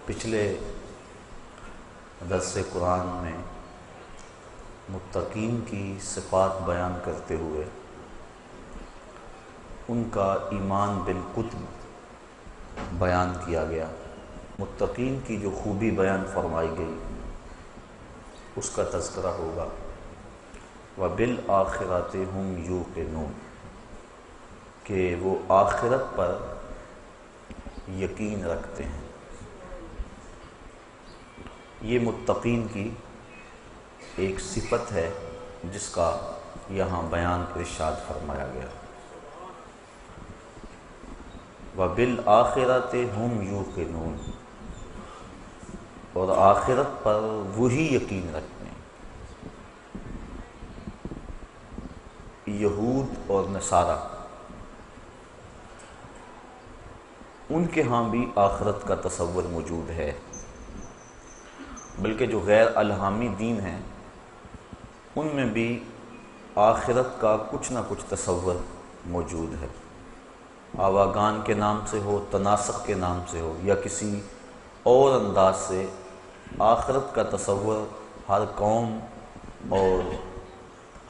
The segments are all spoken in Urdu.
پچھلے درس قرآن میں متقین کی صفات بیان کرتے ہوئے ان کا ایمان بالکتب بیان کیا گیا۔ متقین کی جو خوبی بیان فرمائی گئی اس کا تذکرہ ہوگا۔ وَبِالْآخِرَةِ هُمْ يُوقِنُونَ، کہ وہ آخرت پر یقین رکھتے ہیں۔ یہ متقین کی ایک صفت ہے جس کا یہاں بیان ارشاد فرمایا گیا۔ وَبِالْآخِرَةِ هُمْ يُوقِنُونَ، اور آخرت پر وہی یقین رکھتے ہیں۔ یہود اور نصارہ ان کے ہاں بھی آخرت کا تصور موجود ہے، بلکہ جو غیر الہامی دین ہیں ان میں بھی آخرت کا کچھ نہ کچھ تصور موجود ہے۔ آواگان کے نام سے ہو، تناسخ کے نام سے ہو، یا کسی اور انداز سے آخرت کا تصور ہر قوم اور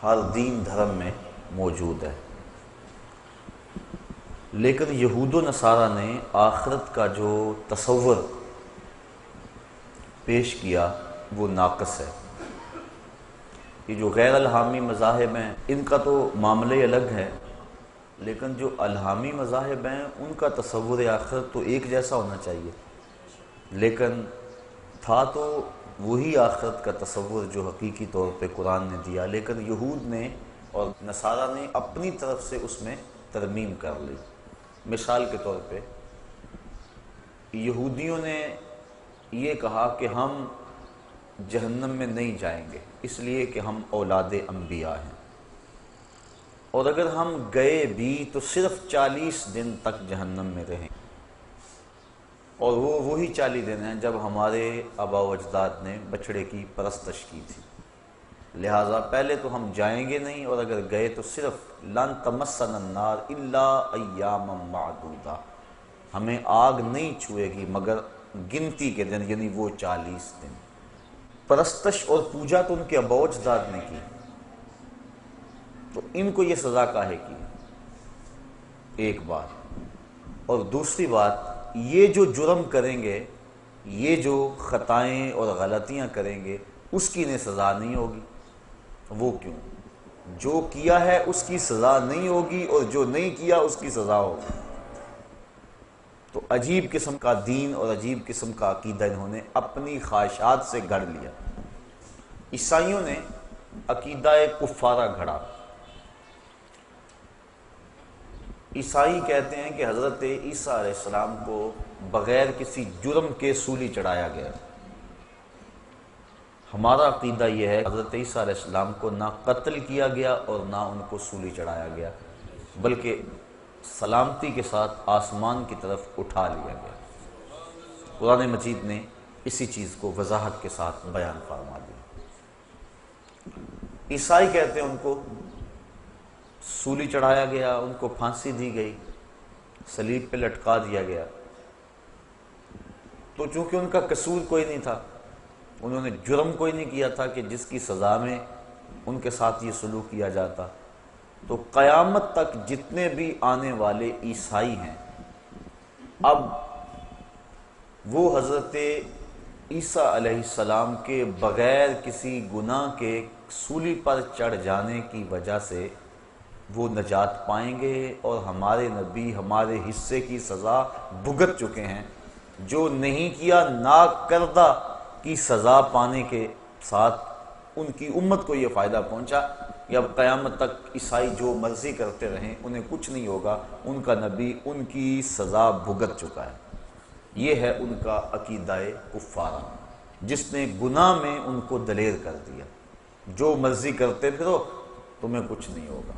ہر دین دھرم میں موجود ہے۔ لیکن یہود و نصارہ نے آخرت کا جو تصور پیش کیا وہ ناقص ہے۔ یہ جو غیر الہامی مذاہب ہیں ان کا تو معاملہ الگ ہے، لیکن جو الہامی مذاہب ہیں ان کا تصور آخرت تو ایک جیسا ہونا چاہیے، لیکن تھا تو وہی آخرت کا تصور جو حقیقی طور پہ قرآن نے دیا، لیکن یہود نے اور نصارہ نے اپنی طرف سے اس میں ترمیم کر لی۔ مثال کے طور پہ یہودیوں نے یہ کہا کہ ہم جہنم میں نہیں جائیں گے اس لیے کہ ہم اولاد انبیاء ہیں، اور اگر ہم گئے بھی تو صرف 40 دن تک جہنم میں رہیں، اور وہ وہی 40 دن ہیں جب ہمارے آباء و اجداد نے بچڑے کی پرستش کی تھی، لہٰذا پہلے تو ہم جائیں گے نہیں، اور اگر گئے تو صرف لن تمسنا النار الا ایاما معدودہ، ہمیں آگ نہیں چھوئے گی مگر گنتی کے دن، یعنی وہ 40 دن۔ پرستش اور پوجا تو ان کے آباء و اجداد نے کی، تو ان کو یہ سزا کاہے کی؟ ایک بات، اور دوسری بات یہ جو جرم کریں گے، یہ جو خطائیں اور غلطیاں کریں گے اس کی انہیں سزا نہیں ہوگی۔ وہ کیوں؟ جو کیا ہے اس کی سزا نہیں ہوگی اور جو نہیں کیا اس کی سزا ہوگی۔ تو عجیب قسم کا دین اور عجیب قسم کا عقیدہ انہوں نے اپنی خواہشات سے گھڑ لیا۔ عیسائیوں نے عقیدہ کفارہ گھڑا۔ عیسائی کہتے ہیں کہ حضرت عیسیٰ علیہ السلام کو بغیر کسی جرم کے سولی چڑھایا گیا۔ ہمارا عقیدہ یہ ہے حضرت عیسیٰ علیہ السلام کو نہ قتل کیا گیا اور نہ ان کو سولی چڑھایا گیا، بلکہ سلامتی کے ساتھ آسمان کی طرف اٹھا لیا گیا۔ قرآن مجید نے اسی چیز کو وضاحت کے ساتھ بیان فرما دیا۔ عیسائی کہتے ہیں ان کو سولی چڑھایا گیا، ان کو پھانسی دی گئی، صلیب پہ لٹکا دیا گیا، تو چونکہ ان کا قصور کوئی نہیں تھا، انہوں نے جرم کوئی نہیں کیا تھا کہ جس کی سزا میں ان کے ساتھ یہ سلوک کیا جاتا، تو قیامت تک جتنے بھی آنے والے عیسائی ہیں اب وہ حضرت عیسیٰ علیہ السلام کے بغیر کسی گناہ کے سولی پر چڑھ جانے کی وجہ سے وہ نجات پائیں گے، اور ہمارے نبی ہمارے حصے کی سزا بھگت چکے ہیں۔ جو نہیں کیا ناکردہ کی سزا پانے کے ساتھ ان کی امت کو یہ فائدہ پہنچا کہ اب قیامت تک عیسائی جو مرضی کرتے رہیں انہیں کچھ نہیں ہوگا، ان کا نبی ان کی سزا بھگت چکا ہے۔ یہ ہے ان کا عقیدہ کفارہ، جس نے گناہ میں ان کو دلیر کر دیا، جو مرضی کرتے پھرو تمہیں کچھ نہیں ہوگا۔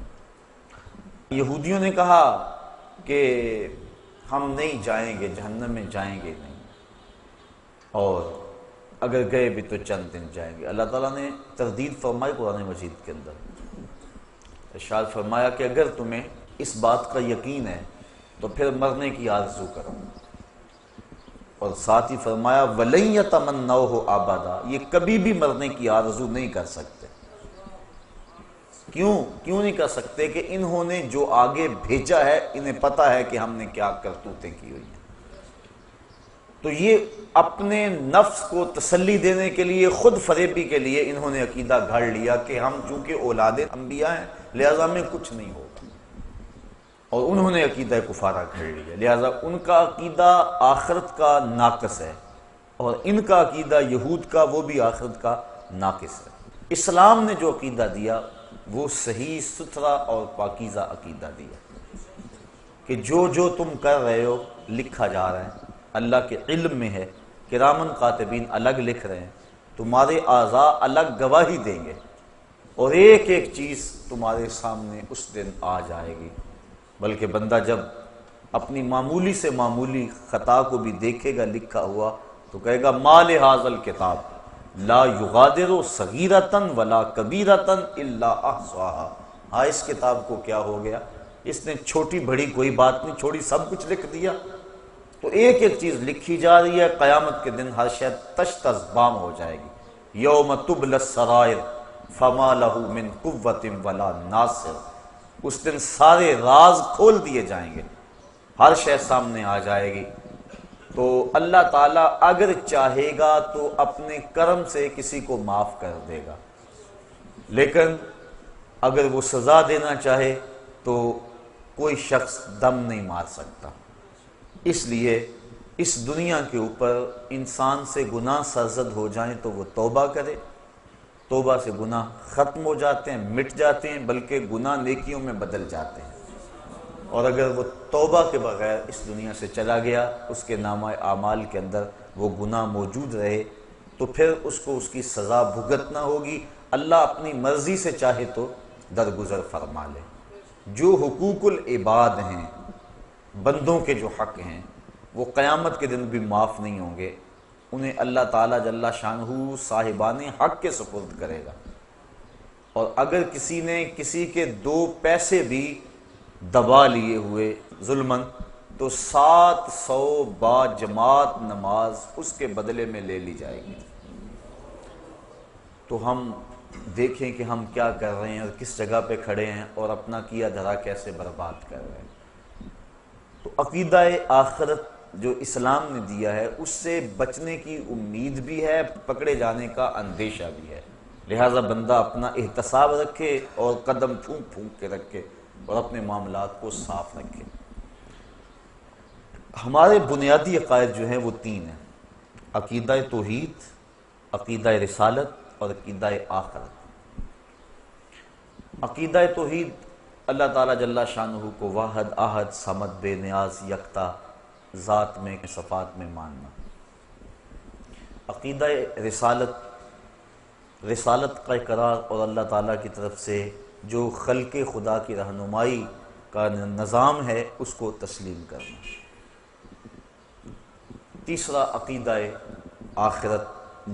یہودیوں نے کہا کہ ہم نہیں جائیں گے، جہنم میں جائیں گے نہیں، اور اگر گئے بھی تو چند دن جائیں گے۔ اللہ تعالیٰ نے تردید فرمائی قرآن مجید کے اندر، ارشاد فرمایا کہ اگر تمہیں اس بات کا یقین ہے تو پھر مرنے کی آرزو کرو، اور ساتھ ہی فرمایا وَلَن يَتَمَنَّوْهُ أَبَدًا، یہ کبھی بھی مرنے کی آرزو نہیں کر سکتے۔ کیوں نہیں کر سکتے؟ کہ انہوں نے جو آگے بھیجا ہے انہیں پتہ ہے کہ ہم نے کیا کرتوتیں کی ہوئی ہیں۔ تو یہ اپنے نفس کو تسلی دینے کے لیے، خود فریبی کے لیے انہوں نے عقیدہ گھڑ لیا کہ ہم چونکہ اولاد انبیاء ہیں لہذا میں کچھ نہیں ہوگا، اور انہوں نے عقیدہ کفارہ گھڑ لیا، لہذا ان کا عقیدہ آخرت کا ناقص ہے، اور ان کا عقیدہ یہود کا وہ بھی آخرت کا ناقص ہے۔ اسلام نے جو عقیدہ دیا وہ صحیح ستھرا اور پاکیزہ عقیدہ دیا کہ جو تم کر رہے ہو لکھا جا رہا ہے، اللہ کے علم میں ہے، کرامن کاتبین الگ لکھ رہے ہیں، تمہارے اعضاء الگ گواہی دیں گے، اور ایک ایک چیز تمہارے سامنے اس دن آ جائے گی۔ بلکہ بندہ جب اپنی معمولی سے معمولی خطا کو بھی دیکھے گا لکھا ہوا تو کہے گا ما لہذا الکتاب لا یغادر صغیرۃ ولا کبیرۃ الا احصاها، ہاں اس کتاب کو کیا ہو گیا، اس نے چھوٹی بڑی کوئی بات نہیں چھوڑی، سب کچھ لکھ دیا۔ تو ایک ایک چیز لکھی جا رہی ہے، قیامت کے دن ہر شے تش تش بام ہو جائے گی۔ یوم تبلی السرائر فما لہ من قوۃ ولا ناصر، اس دن سارے راز کھول دیے جائیں گے، ہر شے سامنے آ جائے گی۔ تو اللہ تعالیٰ اگر چاہے گا تو اپنے کرم سے کسی کو معاف کر دے گا، لیکن اگر وہ سزا دینا چاہے تو کوئی شخص دم نہیں مار سکتا۔ اس لیے اس دنیا کے اوپر انسان سے گناہ سرزد ہو جائیں تو وہ توبہ کرے، توبہ سے گناہ ختم ہو جاتے ہیں، مٹ جاتے ہیں، بلکہ گناہ نیکیوں میں بدل جاتے ہیں۔ اور اگر وہ توبہ کے بغیر اس دنیا سے چلا گیا، اس کے نامہ اعمال کے اندر وہ گناہ موجود رہے، تو پھر اس کو اس کی سزا بھگتنا ہوگی۔ اللہ اپنی مرضی سے چاہے تو درگزر فرما لے۔ جو حقوق العباد ہیں، بندوں کے جو حق ہیں، وہ قیامت کے دن بھی معاف نہیں ہوں گے، انہیں اللہ تعالیٰ جل شانہ صاحبان حق کے سپرد کرے گا۔ اور اگر کسی نے کسی کے 2 پیسے بھی دبا لیے ہوئے ظلمن، تو 700 با جماعت نماز اس کے بدلے میں لے لی جائے گی۔ تو ہم دیکھیں کہ ہم کیا کر رہے ہیں اور کس جگہ پہ کھڑے ہیں، اور اپنا کیا دھرا کیسے برباد کر رہے ہیں۔ تو عقیدہ آخرت جو اسلام نے دیا ہے اس سے بچنے کی امید بھی ہے، پکڑے جانے کا اندیشہ بھی ہے، لہٰذا بندہ اپنا احتساب رکھے اور قدم پھونک پھونک کے رکھے اور اپنے معاملات کو صاف رکھے۔ ہمارے بنیادی عقائد جو ہیں وہ 3 ہیں: عقیدہ توحید، عقیدہ رسالت اور عقیدہ آخرت۔ عقیدہ توحید اللہ تعالیٰ جل شانہ کو واحد احد صمد بے نیاز یکتا ذات میں صفات میں ماننا۔ عقیدہ رسالت کا اقرار اور اللہ تعالیٰ کی طرف سے جو خلق خدا کی رہنمائی کا نظام ہے اس کو تسلیم کرنا۔ تیسرا عقیدہ آخرت،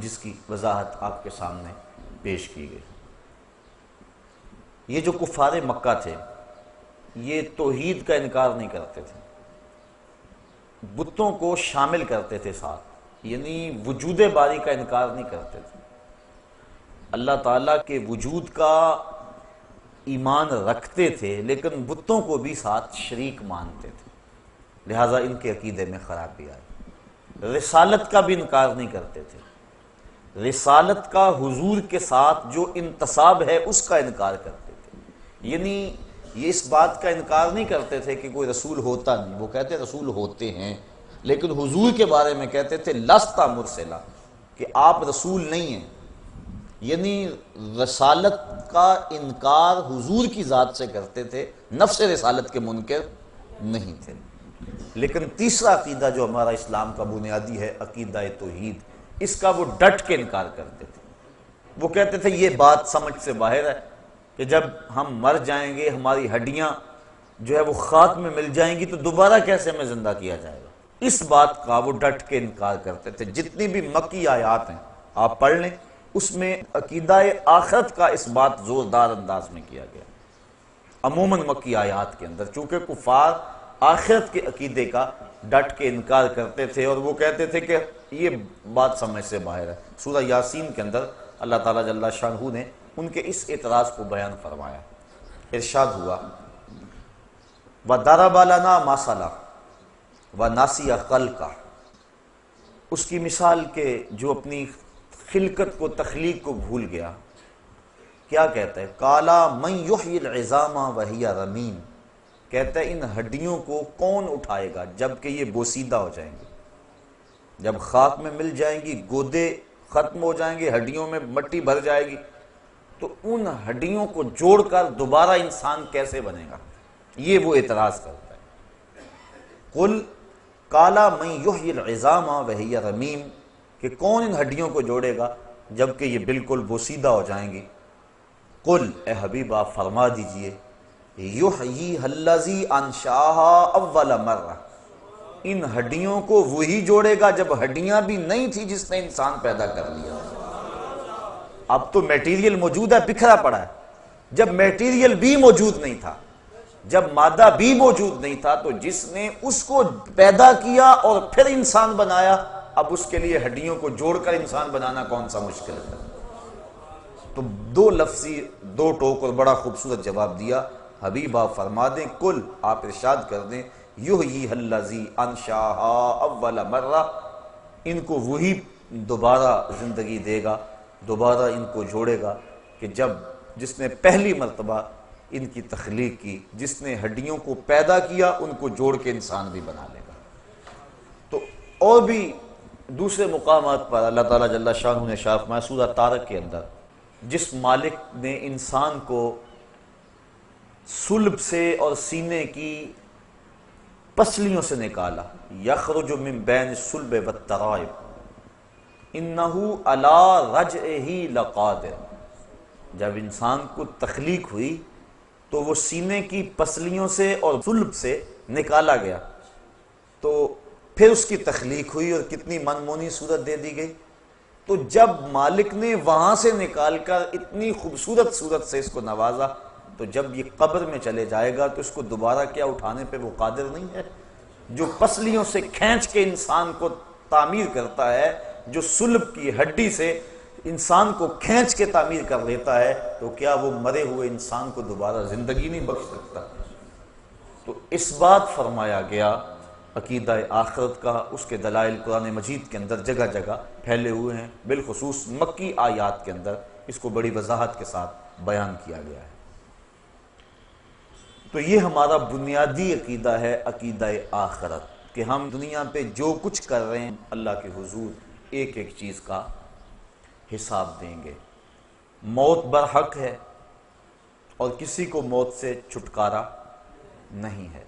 جس کی وضاحت آپ کے سامنے پیش کی گئی۔ یہ جو کفار مکہ تھے یہ توحید کا انکار نہیں کرتے تھے، بتوں کو شامل کرتے تھے ساتھ، یعنی وجود باری کا انکار نہیں کرتے تھے، اللہ تعالیٰ کے وجود کا ایمان رکھتے تھے لیکن بتوں کو بھی ساتھ شریک مانتے تھے، لہٰذا ان کے عقیدے میں خرابی آئی۔ رسالت کا بھی انکار نہیں کرتے تھے، رسالت کا حضور کے ساتھ جو انتصاب ہے اس کا انکار کرتے تھے، یعنی یہ اس بات کا انکار نہیں کرتے تھے کہ کوئی رسول ہوتا نہیں، وہ کہتے رسول ہوتے ہیں، لیکن حضور کے بارے میں کہتے تھے لستا مرسلا، کہ آپ رسول نہیں ہیں، یعنی رسالت کا انکار حضور کی ذات سے کرتے تھے، نفس رسالت کے منکر نہیں تھے۔ لیکن تیسرا عقیدہ جو ہمارا اسلام کا بنیادی ہے، عقیدہ توحید، اس کا وہ ڈٹ کے انکار کرتے تھے۔ وہ کہتے تھے یہ بات سمجھ سے باہر ہے کہ جب ہم مر جائیں گے ہماری ہڈیاں جو ہے وہ خاک میں مل جائیں گی تو دوبارہ کیسے ہمیں زندہ کیا جائے گا، اس بات کا وہ ڈٹ کے انکار کرتے تھے۔ جتنی بھی مکی آیات ہیں آپ پڑھ لیں، اس میں عقیدہ آخرت کا اس بات زوردار انداز میں کیا گیا، عموماً مکی آیات کے اندر، چونکہ کفار آخرت کے عقیدے کا ڈٹ کے انکار کرتے تھے، اور وہ کہتے تھے کہ یہ بات سمجھ سے باہر ہے۔ سورہ یاسین کے اندر اللہ تعالیٰ جل شانہ نے ان کے اس اعتراض کو بیان فرمایا۔ ارشاد ہوا وَضَرَبَ لَنَا مَثَلًا وَنَسِیَ خَلْقَهُ، اس کی مثال کہ جو اپنی خلقت کو، تخلیق کو بھول گیا۔ کیا کہتا ہے؟ قَالَ مَنْ يُحْيِي الْعِظَامَ وَهِيَ رَمِيمٌ، کہتا ہے ان ہڈیوں کو کون اٹھائے گا جبکہ یہ بوسیدہ ہو جائیں گی، جب خاک میں مل جائیں گی، گودے ختم ہو جائیں گے، ہڈیوں میں مٹی بھر جائے گی، تو ان ہڈیوں کو جوڑ کر دوبارہ انسان کیسے بنے گا؟ یہ وہ اعتراض کرتا ہے۔ قل قَالَ مَنْ يُحْيِي الْعِظَامَ وَهِيَ رَمِيمٌ، کہ کون ان ہڈیوں کو جوڑے گا جبکہ یہ بالکل بوسیدہ ہو جائیں گی؟ قل، اے حبیب آپ فرما دیجئے، یحییھا الذی انشأھا اول مرہ، ان ہڈیوں کو وہی جوڑے گا جب ہڈیاں بھی نہیں تھی جس نے انسان پیدا کر لیا۔ اب تو میٹیریل موجود ہے، بکھرا پڑا ہے، جب میٹیریل بھی موجود نہیں تھا، جب مادہ بھی موجود نہیں تھا، تو جس نے اس کو پیدا کیا اور پھر انسان بنایا، اب اس کے لیے ہڈیوں کو جوڑ کر انسان بنانا کون سا مشکل ہے؟ تو دو لفظی دو ٹوک اور بڑا خوبصورت جواب دیا۔ حبیب آپ فرما دیں، کل آپ ارشاد کر دیں، یحییھا الذی انشأھا اول مرہ، ان کو وہی دوبارہ زندگی دے گا، دوبارہ ان کو جوڑے گا کہ جس نے پہلی مرتبہ ان کی تخلیق کی، جس نے ہڈیوں کو پیدا کیا، ان کو جوڑ کے انسان بھی بنا لے گا۔ تو اور بھی دوسرے مقامات پر اللہ تعالیٰ جل شانہ نے شاہ فرمایا سورہ طارق کے اندر، جس مالک نے انسان کو صلب سے اور سینے کی پسلیوں سے نکالا، یخرج من بین الصلب والترائب انہ علی رجعہ لقادر، جب انسان کو تخلیق ہوئی تو وہ سینے کی پسلیوں سے اور صلب سے نکالا گیا، تو پھر اس کی تخلیق ہوئی اور کتنی منمونی صورت دے دی گئی۔ تو جب مالک نے وہاں سے نکال کر اتنی خوبصورت صورت سے اس کو نوازا، تو جب یہ قبر میں چلے جائے گا تو اس کو دوبارہ کیا اٹھانے پہ وہ قادر نہیں ہے؟ جو پسلیوں سے کھینچ کے انسان کو تعمیر کرتا ہے، جو صلب کی ہڈی سے انسان کو کھینچ کے تعمیر کر لیتا ہے، تو کیا وہ مرے ہوئے انسان کو دوبارہ زندگی نہیں بخش سکتا؟ تو اس بات فرمایا گیا عقیدہ آخرت کا، اس کے دلائل قرآن مجید کے اندر جگہ جگہ پھیلے ہوئے ہیں، بالخصوص مکی آیات کے اندر اس کو بڑی وضاحت کے ساتھ بیان کیا گیا ہے۔ تو یہ ہمارا بنیادی عقیدہ ہے، عقیدہ آخرت، کہ ہم دنیا پہ جو کچھ کر رہے ہیں اللہ کے حضور ایک ایک چیز کا حساب دیں گے۔ موت برحق ہے اور کسی کو موت سے چھٹکارا نہیں ہے،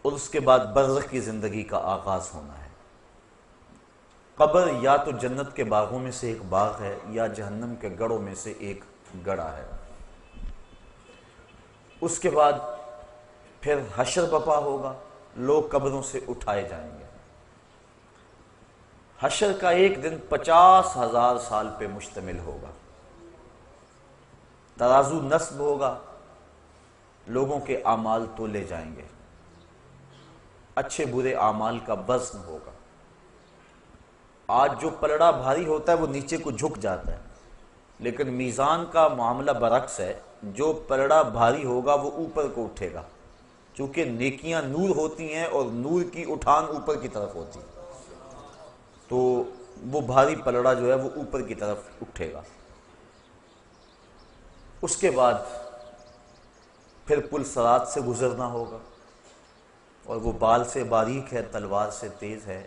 اور اس کے بعد برزخ کی زندگی کا آغاز ہونا ہے۔ قبر یا تو جنت کے باغوں میں سے ایک باغ ہے یا جہنم کے گڑھوں میں سے ایک گڑھا ہے۔ اس کے بعد پھر حشر بپا ہوگا، لوگ قبروں سے اٹھائے جائیں گے۔ حشر کا ایک دن 50,000 سال پہ مشتمل ہوگا۔ ترازو نصب ہوگا، لوگوں کے اعمال تولے جائیں گے، اچھے برے اعمال کا وزن ہوگا۔ آج جو پلڑا بھاری ہوتا ہے وہ نیچے کو جھک جاتا ہے، لیکن میزان کا معاملہ برعکس ہے، جو پلڑا بھاری ہوگا وہ اوپر کو اٹھے گا، چونکہ نیکیاں نور ہوتی ہیں اور نور کی اٹھان اوپر کی طرف ہوتی ہے، تو وہ بھاری پلڑا جو ہے وہ اوپر کی طرف اٹھے گا۔ اس کے بعد پھر پل صراط سے گزرنا ہوگا، اور وہ بال سے باریک ہے، تلوار سے تیز ہے،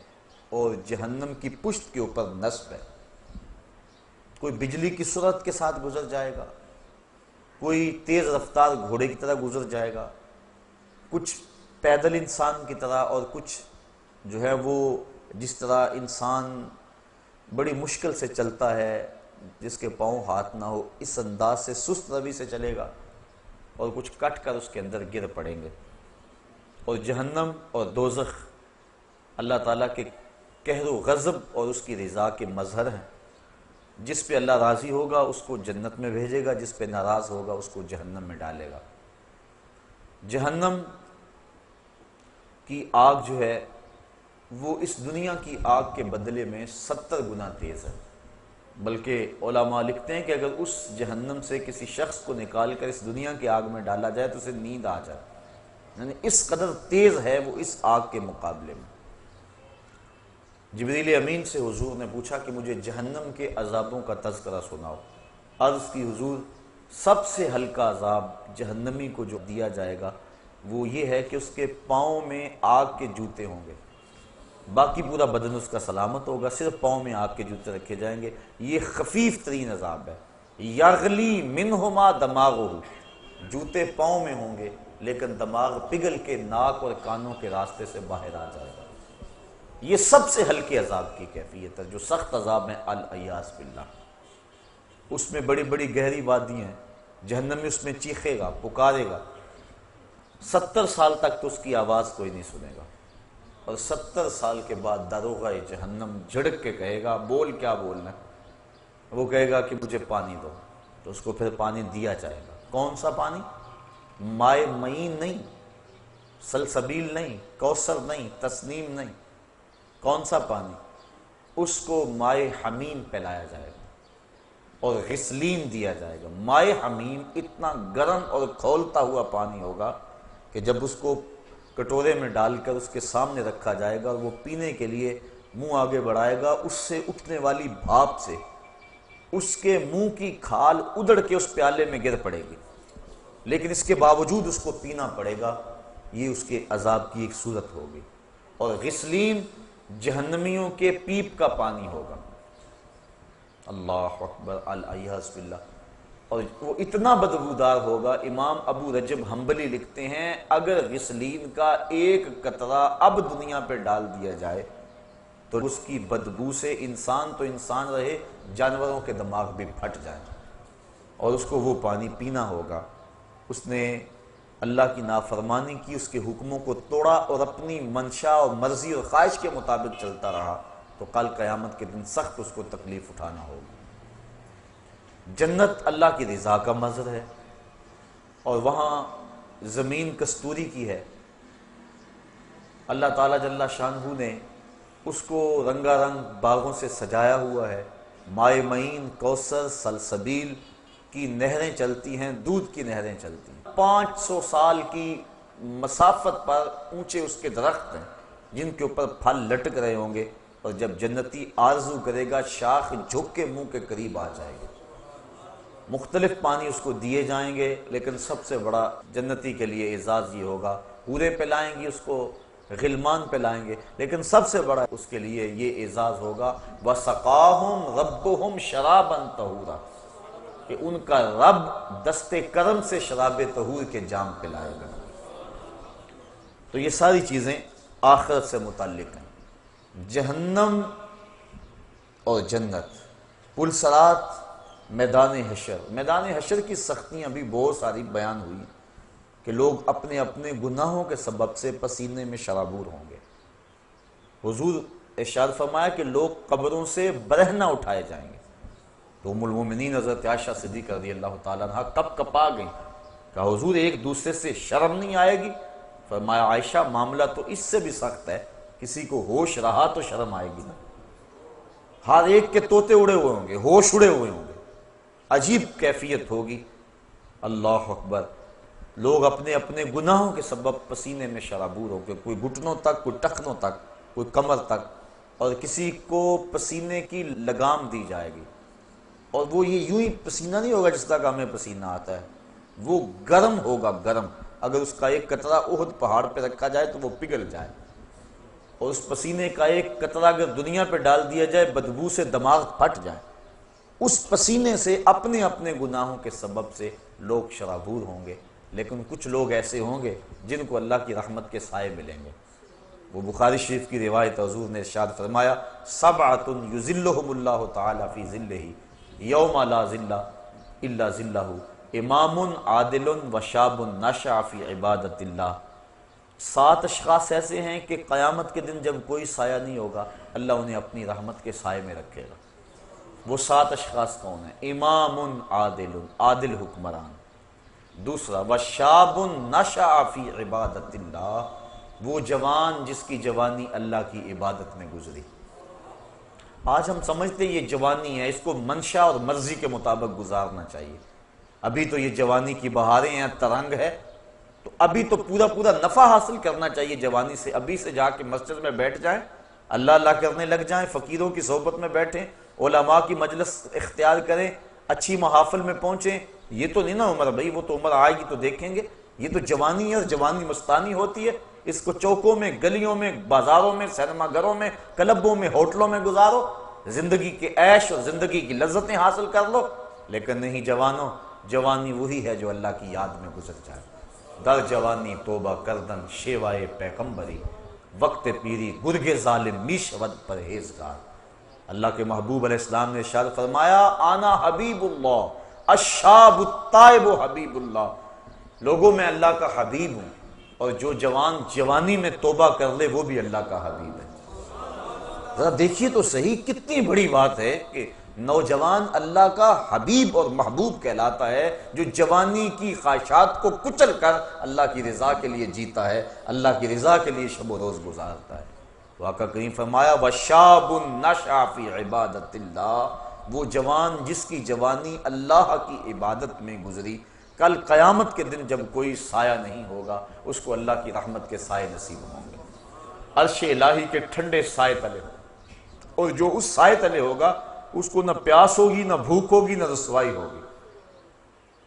اور جہنم کی پشت کے اوپر نصب ہے۔ کوئی بجلی کی سرعت کے ساتھ گزر جائے گا، کوئی تیز رفتار گھوڑے کی طرح گزر جائے گا، کچھ پیدل انسان کی طرح، اور کچھ جو ہے وہ جس طرح انسان بڑی مشکل سے چلتا ہے، جس کے پاؤں ہاتھ نہ ہو، اس انداز سے سست روی سے چلے گا، اور کچھ کٹ کر اس کے اندر گر پڑیں گے۔ اور جہنم اور دوزخ اللہ تعالیٰ کے قہر و غضب اور اس کی رضا کے مظہر ہیں۔ جس پہ اللہ راضی ہوگا اس کو جنت میں بھیجے گا، جس پہ ناراض ہوگا اس کو جہنم میں ڈالے گا۔ جہنم کی آگ جو ہے وہ اس دنیا کی آگ کے بدلے میں 70 گنا تیز ہے، بلکہ علماء لکھتے ہیں کہ اگر اس جہنم سے کسی شخص کو نکال کر اس دنیا کی آگ میں ڈالا جائے تو اسے نیند آ جائے، یعنی اس قدر تیز ہے وہ اس آگ کے مقابلے میں۔ جبریل امین سے حضور نے پوچھا کہ مجھے جہنم کے عذابوں کا تذکرہ سناؤ۔ عرض کی حضور سب سے ہلکا عذاب جہنمی کو جو دیا جائے گا وہ یہ ہے کہ اس کے پاؤں میں آگ کے جوتے ہوں گے، باقی پورا بدن اس کا سلامت ہوگا، صرف پاؤں میں آگ کے جوتے رکھے جائیں گے۔ یہ خفیف ترین عذاب ہے۔ یغلی منہما دماغہ، جوتے پاؤں میں ہوں گے لیکن دماغ پگھل کے ناک اور کانوں کے راستے سے باہر آ جائے گا۔ یہ سب سے ہلکے عذاب کی کیفیت ہے۔ جو سخت عذاب ہے العیاذ باللہ، اس میں بڑی بڑی گہری وادی ہیں، جہنمی اس میں چیخے گا، پکارے گا، 70 سال تک تو اس کی آواز کوئی نہیں سنے گا، اور 70 سال کے بعد داروغہ جہنم جھڑک کے کہے گا، بول کیا بولنا ہے؟ وہ کہے گا کہ مجھے پانی دو، تو اس کو پھر پانی دیا جائے گا۔ کون سا پانی؟ مائے معین نہیں، سلسبیل نہیں، کوثر نہیں، تسنیم نہیں، کون سا پانی؟ اس کو مائے حمیم پلایا جائے گا اور غسلین دیا جائے گا۔ مائے حمیم اتنا گرم اور کھولتا ہوا پانی ہوگا کہ جب اس کو کٹورے میں ڈال کر اس کے سامنے رکھا جائے گا اور وہ پینے کے لیے منہ آگے بڑھائے گا، اس سے اٹھنے والی بھاپ سے اس کے منہ کی کھال ادڑ کے اس پیالے میں گر پڑے گی، لیکن اس کے باوجود اس کو پینا پڑے گا۔ یہ اس کے عذاب کی ایک صورت ہوگی۔ اور غسلین جہنمیوں کے پیپ کا پانی ہوگا۔ اللہ اکبر، العیاذ باللہ، اور وہ اتنا بدبودار ہوگا۔ امام ابو رجب حنبلی لکھتے ہیں اگر غسلین کا ایک قطرہ اب دنیا پہ ڈال دیا جائے تو اس کی بدبو سے انسان تو انسان رہے، جانوروں کے دماغ بھی پھٹ جائیں، اور اس کو وہ پانی پینا ہوگا۔ اس نے اللہ کی نافرمانی کی، اس کے حکموں کو توڑا اور اپنی منشا اور مرضی اور خواہش کے مطابق چلتا رہا تو کل قیامت کے دن سخت اس کو تکلیف اٹھانا ہوگا۔ جنت اللہ کی رضا کا منظر ہے، اور وہاں زمین کستوری کی ہے۔ اللہ تعالیٰ جل شانہ نے اس کو رنگا رنگ باغوں سے سجایا ہوا ہے۔ مائے معین، کوثر، سلسبیل کی نہریں چلتی ہیں، دودھ کی نہریں چلتی ہیں۔ 500 سال کی مسافت پر اونچے اس کے درخت ہیں جن کے اوپر پھل لٹک رہے ہوں گے، اور جب جنتی آرزو کرے گا شاخ جھک کے منہ کے قریب آ جائے گی۔ مختلف پانی اس کو دیے جائیں گے، لیکن سب سے بڑا جنتی کے لیے اعزاز یہ ہوگا، حوریں پلائیں گی اس کو، غلمان پلائیں گے، لیکن سب سے بڑا اس کے لیے یہ اعزاز ہوگا وَسَقَاهُمْ رَبُّهُمْ شَرَابًا طَهُورًا، کہ ان کا رب دست کرم سے شراب طہور کے جام پلائے گا۔ تو یہ ساری چیزیں آخرت سے متعلق ہیں۔ جہنم اور جنت، پلسرات، میدان حشر۔ میدان حشر کی سختیاں بھی بہت ساری بیان ہوئی کہ لوگ اپنے اپنے گناہوں کے سبب سے پسینے میں شرابور ہوں گے۔ حضور ارشاد فرمایا کہ لوگ قبروں سے برہنہ اٹھائے جائیں گے۔ تو ام المومنین حضرت عائشہ صدیقہ رضی اللہ تعالیٰ عنہ کب کپا گئیں، کہا حضور ایک دوسرے سے شرم نہیں آئے گی؟ فرمایا عائشہ معاملہ تو اس سے بھی سخت ہے، کسی کو ہوش رہا تو شرم آئے گی نا، ہر ایک کے طوطے اڑے ہوئے ہوں گے، ہوش اڑے ہوئے ہوں گے، عجیب کیفیت ہوگی۔ اللہ اکبر، لوگ اپنے اپنے گناہوں کے سبب پسینے میں شرابور ہو گے، کوئی گھٹنوں تک، کوئی ٹخنوں تک، کوئی کمر تک، اور کسی کو پسینے کی لگام دی جائے گی، اور وہ یہ یوں ہی پسینہ نہیں ہوگا جس طرح ہمیں پسینہ آتا ہے، وہ گرم ہوگا، گرم۔ اگر اس کا ایک قطرہ احد پہاڑ پہ رکھا جائے تو وہ پگھل جائے، اور اس پسینے کا ایک قطرہ اگر دنیا پہ ڈال دیا جائے بدبو سے دماغ پھٹ جائے۔ اس پسینے سے اپنے اپنے گناہوں کے سبب سے لوگ شرابور ہوں گے، لیکن کچھ لوگ ایسے ہوں گے جن کو اللہ کی رحمت کے سائے ملیں گے۔ وہ بخاری شریف کی روایت، حضور نے ارشاد فرمایا سبعۃ یظلھم اللہ تعالی فی ظلہ یوم لا ظل الا ظلہ، امام عادل وشاب نشأ فی عبادت اللہ۔ 7 اشخاص ایسے ہیں کہ قیامت کے دن جب کوئی سایہ نہیں ہوگا اللہ انہیں اپنی رحمت کے سائے میں رکھے گا۔ وہ 7 اشخاص کون ہیں؟ امام عادل، عادل حکمران۔ دوسرا وشاب نشأ فی عبادت اللہ، وہ جوان جس کی جوانی اللہ کی عبادت میں گزری۔ آج ہم سمجھتے یہ جوانی ہے، اس کو منشا اور مرضی کے مطابق گزارنا چاہیے۔ ابھی تو یہ جوانی کی بہاریں ہیں، ترنگ ہے، تو ابھی تو پورا نفع حاصل کرنا چاہیے جوانی سے۔ ابھی سے جا کے مسجد میں بیٹھ جائیں، اللہ اللہ کرنے لگ جائیں، فقیروں کی صحبت میں بیٹھیں، علماء کی مجلس اختیار کریں، اچھی محافل میں پہنچیں۔ یہ تو نہیں نا عمر بھائی، وہ تو عمر آئے گی تو دیکھیں گے۔ یہ تو جوانی ہے، اور جوانی مستانی ہوتی ہے۔ اس کو چوکوں میں، گلیوں میں، بازاروں میں، سینما گھروں میں، کلبوں میں، ہوٹلوں میں گزارو، زندگی کے عیش اور زندگی کی لذتیں حاصل کر لو۔ لیکن نہیں جوانوں، جوانی وہی ہے جو اللہ کی یاد میں گزر جائے۔ در جوانی توبہ کردن شیوائے پیغمبری، وقت پیری گرگ ظالم می شود پرہیزگار۔ اللہ کے محبوب علیہ السلام نے ارشاد فرمایا، آنا حبیب اللہ الشاب التائب حبیب اللہ، لوگوں میں اللہ کا حبیب ہوں، اور جو جوان جوانی میں توبہ کر لے وہ بھی اللہ کا حبیب ہے۔ ذرا دیکھیے تو صحیح، کتنی بڑی بات ہے کہ نوجوان اللہ کا حبیب اور محبوب کہلاتا ہے، جو جوانی کی خواہشات کو کچل کر اللہ کی رضا کے لیے جیتا ہے، اللہ کی رضا کے لیے شب و روز گزارتا ہے۔ آقا کریم فرمایا وَشَابٌ نَشَأَ فِي عِبَادَةِ اللَّهِ، وہ جوان جس کی جوانی اللہ کی عبادت میں گزری، کل قیامت کے دن جب کوئی سایہ نہیں ہوگا، اس کو اللہ کی رحمت کے سائے نصیب ہوں گے، عرش الہی کے ٹھنڈے سائے تلے ہوں، اور جو اس سائے تلے ہوگا اس کو نہ پیاس ہوگی، نہ بھوک ہوگی، نہ رسوائی ہوگی،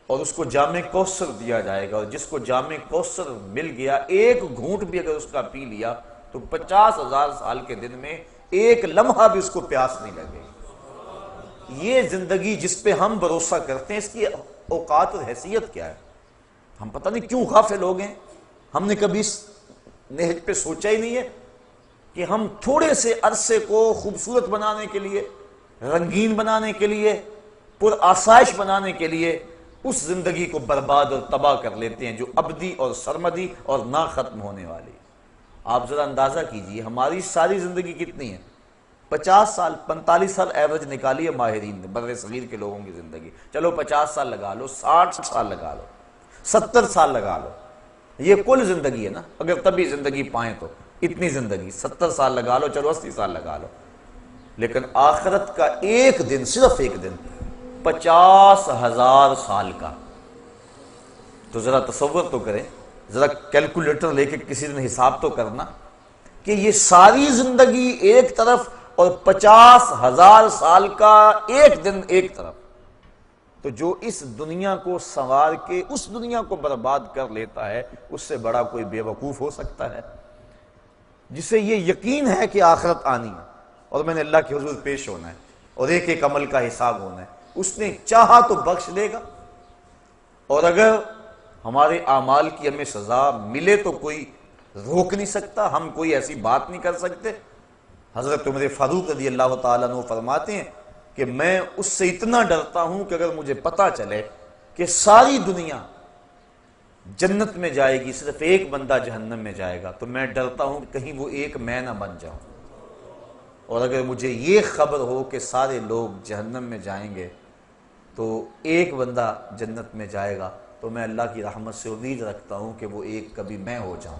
اور اس کو جام کوثر دیا جائے گا۔ اور جس کو جام کوثر مل گیا، ایک گھونٹ بھی اگر اس کا پی لیا تو 50,000 سال کے دن میں ایک لمحہ بھی اس کو پیاس نہیں لگے گی۔ یہ زندگی جس پہ ہم بھروسہ کرتے ہیں، اس کی اوقات اور حیثیت کیا ہے؟ ہم پتہ نہیں کیوں غافل ہو گئے۔ ہم نے کبھی اس نہج پہ سوچا ہی نہیں ہے کہ ہم تھوڑے سے عرصے کو خوبصورت بنانے کے لیے، رنگین بنانے کے لیے، پر آسائش بنانے کے لیے اس زندگی کو برباد اور تباہ کر لیتے ہیں جو ابدی اور سرمدی اور نہ ختم ہونے والی۔ آپ ذرا اندازہ کیجئے ہماری ساری زندگی کتنی ہے؟ 50 سال 45 سال ایوریج نکالی ہے ماہرین نے، بر صغیر کے لوگوں کی زندگی۔ چلو 50 سال لگا لو، 60 سال لگا لو، 70 سال لگا لو، یہ کل زندگی ہے نا، اگر تبھی زندگی پائیں تو اتنی زندگی 70 سال لگا لو، چلو 80 سال لگا لو، لیکن آخرت کا ایک دن، صرف ایک دن 50,000 سال کا۔ تو ذرا تصور تو کریں، ذرا کیلکولیٹر لے کے کسی دن حساب تو کرنا کہ یہ ساری زندگی ایک طرف اور 50,000 سال کا ایک دن ایک طرف۔ تو جو اس دنیا کو سنوار کے اس دنیا کو برباد کر لیتا ہے، اس سے بڑا کوئی بے وقوف ہو سکتا ہے؟ جسے یہ یقین ہے کہ آخرت آنی ہے اور میں نے اللہ کے حضور پیش ہونا ہے اور ایک ایک عمل کا حساب ہونا ہے، اس نے چاہا تو بخش دے گا، اور اگر ہمارے اعمال کی ہمیں سزا ملے تو کوئی روک نہیں سکتا، ہم کوئی ایسی بات نہیں کر سکتے۔ حضرت عمر فاروق رضی اللہ تعالیٰ عنہ فرماتے ہیں کہ میں اس سے اتنا ڈرتا ہوں کہ اگر مجھے پتا چلے کہ ساری دنیا جنت میں جائے گی، صرف ایک بندہ جہنم میں جائے گا، تو میں ڈرتا ہوں کہ کہیں وہ ایک میں نہ بن جاؤں، اور اگر مجھے یہ خبر ہو کہ سارے لوگ جہنم میں جائیں گے تو ایک بندہ جنت میں جائے گا، تو میں اللہ کی رحمت سے امید رکھتا ہوں کہ وہ ایک کبھی میں ہو جاؤں،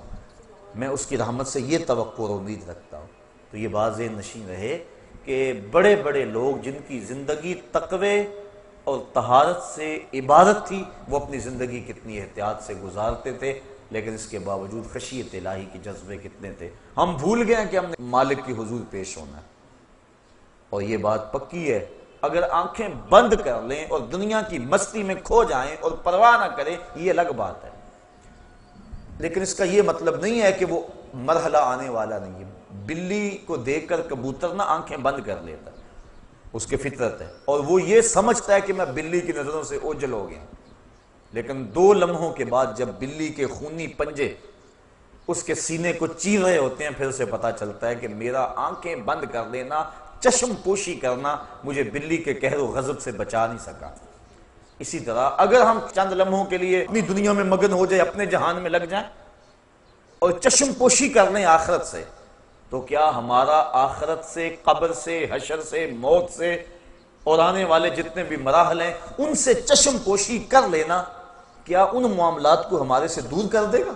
میں اس کی رحمت سے یہ توقع اور امید رکھتا ہوں۔ تو یہ بات ذہن نشین رہے کہ بڑے بڑے لوگ جن کی زندگی تقوی اور طہارت سے عبادت تھی، وہ اپنی زندگی کتنی احتیاط سے گزارتے تھے، لیکن اس کے باوجود خشیت الہی کے جذبے کتنے تھے۔ ہم بھول گئے کہ ہم نے مالک کی حضور پیش ہونا ہے، اور یہ بات پکی ہے، اگر آنکھیں بند کر لیں اور دنیا کی مستی میں کھو جائیں اور پرواہ نہ کریں، یہ الگ بات ہے، لیکن اس کا یہ مطلب نہیں ہے کہ وہ مرحلہ آنے والا نہیں ہے۔ بلی کو دیکھ کر کبوتر نہ آنکھیں بند کر لیتا، اس کی فطرت ہے، اور وہ یہ سمجھتا ہے کہ میں بلی کی نظروں سے اوجھل ہو گیا، لیکن 2 لمحوں کے بعد جب بلی کے خونی پنجے اس کے سینے کو چیر رہے ہوتے ہیں، پھر اسے پتا چلتا ہے کہ میرا آنکھیں بند کر دینا، چشم پوشی کرنا مجھے بلی کے قہر و غضب سے بچا نہیں سکا۔ اسی طرح اگر ہم چند لمحوں کے لیے اپنی دنیا میں مگن ہو جائے، اپنے جہان میں لگ جائیں اور چشم پوشی کر لیں آخرت سے، تو کیا ہمارا آخرت سے، قبر سے، حشر سے، موت سے اور آنے والے جتنے بھی مراحل ہیں ان سے چشم پوشی کر لینا کیا ان معاملات کو ہمارے سے دور کر دے گا؟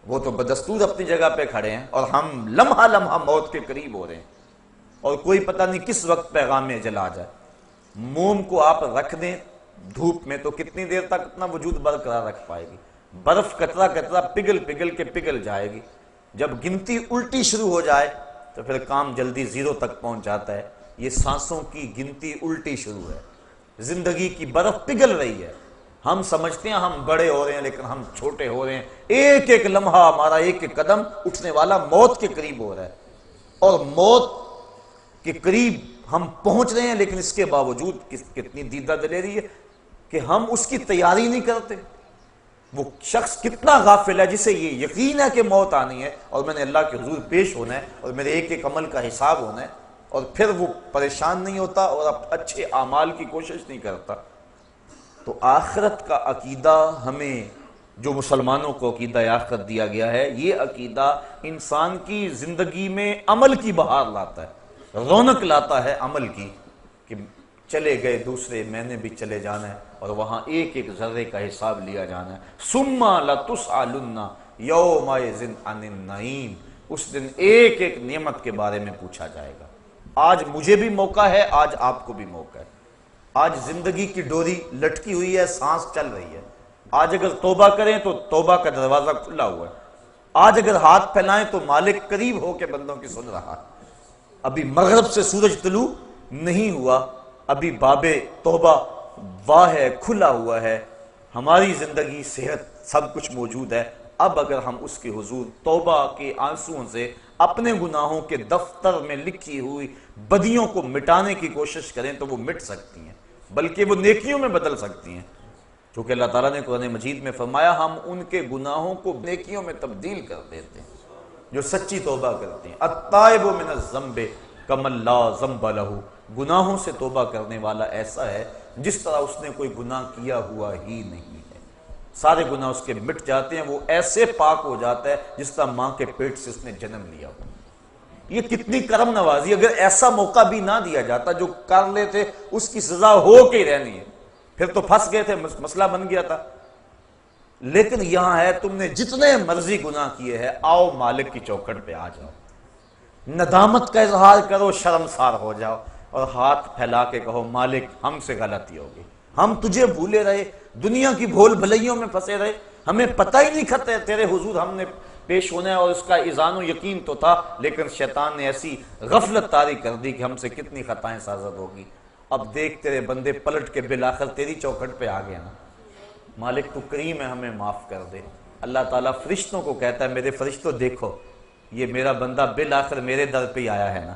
وہ تو بدستور اپنی جگہ پہ کھڑے ہیں اور ہم لمحہ لمحہ موت کے قریب ہو رہے ہیں، اور کوئی پتہ نہیں کس وقت پیغام جلا جائے۔ موم کو آپ رکھ دیں دھوپ میں تو کتنی دیر تک اپنا وجود برقرار رکھ پائے گی؟ برف قطرہ قطرہ پگھل پگھل کے پگھل جائے گی، جب گنتی الٹی شروع ہو جائے تو پھر کام جلدی زیرو تک پہنچ جاتا ہے۔ یہ سانسوں کی گنتی الٹی شروع ہے، زندگی کی برف پگھل رہی ہے، ہم سمجھتے ہیں ہم بڑے ہو رہے ہیں لیکن ہم چھوٹے ہو رہے ہیں، ایک ایک لمحہ ہمارا ایک ایک قدم اٹھنے والا موت کے قریب ہو رہا ہے، اور موت کے قریب ہم پہنچ رہے ہیں، لیکن اس کے باوجود کتنی دیدہ دلیری ہے کہ ہم اس کی تیاری نہیں کرتے۔ وہ شخص کتنا غافل ہے جسے یہ یقین ہے کہ موت آنی ہے اور میں نے اللہ کے حضور پیش ہونا ہے اور میرے ایک ایک عمل کا حساب ہونا ہے، اور پھر وہ پریشان نہیں ہوتا اور اچھے اعمال کی کوشش نہیں کرتا۔ تو آخرت کا عقیدہ ہمیں، جو مسلمانوں کو عقیدہ آخرت دیا گیا ہے، یہ عقیدہ انسان کی زندگی میں عمل کی بہار لاتا ہے، رونق لاتا ہے عمل کی، کہ چلے گئے دوسرے، میں نے بھی چلے جانا ہے اور وہاں ایک ایک ذرے کا حساب لیا جانا ہے۔ ثم لتسألن یومئذ عن النعیم، اس دن ایک ایک نعمت کے بارے میں پوچھا جائے گا۔ آج مجھے بھی موقع ہے، آج آپ کو بھی موقع ہے، آج زندگی کی ڈوری لٹکی ہوئی ہے، سانس چل رہی ہے، آج اگر توبہ کریں تو توبہ کا دروازہ کھلا ہوا ہے، آج اگر ہاتھ پھیلائیں تو مالک قریب ہو کے بندوں کی سن رہا ہے۔ ابھی مغرب سے سورج طلوع نہیں ہوا، ابھی باب توبہ واہ ہے، کھلا ہوا ہے، ہماری زندگی، صحت، سب کچھ موجود ہے۔ اب اگر ہم اس کے حضور توبہ کے آنسوؤں سے اپنے گناہوں کے دفتر میں لکھی ہوئی بدیوں کو مٹانے کی کوشش کریں تو وہ مٹ سکتی ہیں، بلکہ وہ نیکیوں میں بدل سکتی ہیں، کیونکہ اللہ تعالیٰ نے قرآن مجید میں فرمایا ہم ان کے گناہوں کو نیکیوں میں تبدیل کر دیتے ہیں جو سچی توبہ کرتے ہیں۔ التائب من الذنب کمن لا ذنب لہ، گناہوں سے توبہ کرنے والا ایسا ہے جس طرح اس نے کوئی گناہ کیا ہوا ہی نہیں ہے، سارے گناہ اس کے مٹ جاتے ہیں، وہ ایسے پاک ہو جاتا ہے جس طرح ماں کے پیٹ سے اس نے جنم لیا ہو۔ یہ کتنی کرم نوازی، اگر ایسا موقع بھی نہ دیا جاتا، جو کر لیتے اس کی سزا ہو کے رہنی ہے، پھر تو پھنس گئے تھے، مسئلہ بن گیا تھا۔ لیکن یہاں ہے تم نے جتنے مرضی گناہ کیے ہیں، آؤ مالک کی چوکھٹ پہ آ جاؤ، ندامت کا اظہار کرو، شرمسار ہو جاؤ اور ہاتھ پھیلا کے کہو مالک ہم سے غلطی ہوگی، ہم تجھے بھولے رہے، دنیا کی بھول بھلائیوں میں پھنسے رہے، ہمیں پتہ ہی نہیں کھتے تیرے حضور ہم نے پیش ہونا ہے، اور اس کا اذعان و یقین تو تھا، لیکن شیطان نے ایسی غفلت طاری کر دی کہ ہم سے کتنی خطائیں سازد ہوگی۔ اب دیکھ تیرے بندے پلٹ کے بالآخر تیری چوکھٹ پہ آ گئے نا، مالک تو کریم ہے، ہمیں معاف کر دے۔ اللہ تعالیٰ فرشتوں کو کہتا ہے میرے فرشتوں دیکھو یہ میرا بندہ بالآخر میرے در پہ ہی آیا ہے نا،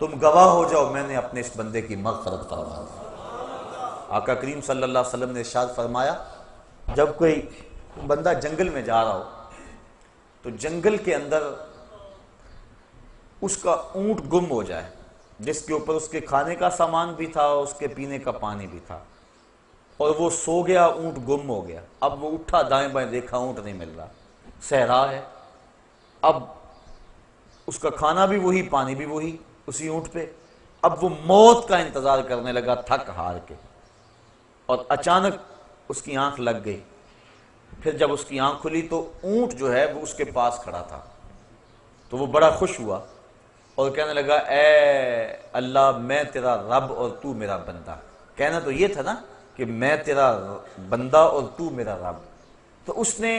تم گواہ ہو جاؤ میں نے اپنے اس بندے کی مغفرت فرما دی۔ آقا کریم صلی اللہ علیہ وسلم نے ارشاد فرمایا جب کوئی بندہ جنگل میں جا رہا ہو تو جنگل کے اندر اس کا اونٹ گم ہو جائے، جس کے اوپر اس کے کھانے کا سامان بھی تھا، اس کے پینے کا پانی بھی تھا، اور وہ سو گیا، اونٹ گم ہو گیا۔ اب وہ اٹھا دائیں بائیں دیکھا، اونٹ نہیں مل رہا، صحرا ہے، اب اس کا کھانا بھی وہی، پانی بھی وہی اسی اونٹ پہ۔ اب وہ موت کا انتظار کرنے لگا تھک ہار کے، اور اچانک اس کی آنکھ لگ گئی۔ پھر جب اس کی آنکھ کھلی تو اونٹ جو ہے وہ اس کے پاس کھڑا تھا، تو وہ بڑا خوش ہوا اور کہنے لگا اے اللہ میں تیرا رب اور تو میرا بندہ۔ کہنا تو یہ تھا نا کہ میں تیرا بندہ اور تو میرا رب۔ تو اس نے